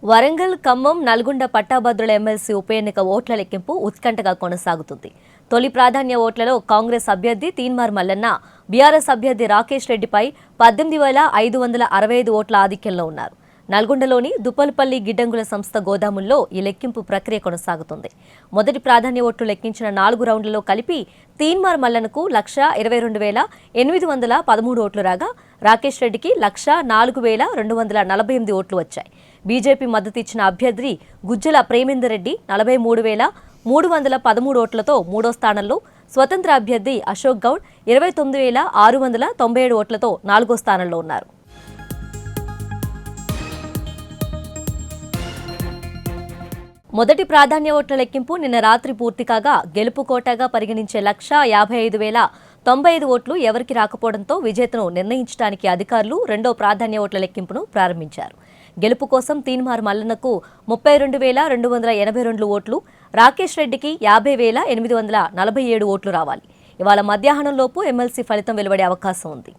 Warangal, Khammam, Nalgonda పట్టాభద్రుల MLC ఉప ఎన్నిక ఓట్ల లెక్కింపు ఉత్కంఠగా కొనసాగుతుంది. తొలి ప్రాధాన్య ఓట్లలో కాంగ్రెస్ అభ్యర్థి తీన్మార్ మల్లన్న, బీఆర్ఎస్ అభ్యర్థి రాకేష్ రెడ్డిపై 18,565 ఓట్ల ఆధిక్యంలో ఉన్నారు. నల్గొండలోని దుప్పలపల్లి గిడ్డంగుల సంస్థ గోదాముల్లో ఈ లెక్కింపు ప్రక్రియ కొనసాగుతుంది. మొదటి ప్రాధాన్య ఓట్లు లెక్కించిన 4 రౌండ్లలో కలిపి తీన్మార్ మల్లన్నకు 1,22,813 ఓట్లు రాగా, రాకేష్ రెడ్డికి 1,04,248 ఓట్లు వచ్చాయి. బీజేపీ మద్దతిచ్చిన అభ్యర్థి గుజ్జల ప్రేమేందర్ రెడ్డి 43,313 ఓట్లతో మూడో స్థానంలో, స్వతంత్ర అభ్యర్థి అశోక్ గౌడ్ 29,697 ఓట్లతో నాలుగో స్థానంలో ఉన్నారు. మొదటి ప్రాధాన్య ఓట్ల లెక్కింపు నిన్న రాత్రి పూర్తి కాగా, గెలుపు కోటాగా పరిగణించే 1,55,095 ఓట్లు ఎవరికి రాకపోవడంతో విజేతను నిర్ణయించడానికి అధికారులు రెండో ప్రాధాన్య ఓట్ల లెక్కింపును ప్రారంభించారు. గెలుపు కోసం తీన్మార్ మల్లన్నకు 32,282 ఓట్లు, రాకేష్ రెడ్డికి 50,847 ఓట్లు రావాలి. ఇవాళ మధ్యాహ్నంలోపు ఎమ్మెల్సీ ఫలితం వెలువడే అవకాశం ఉంది.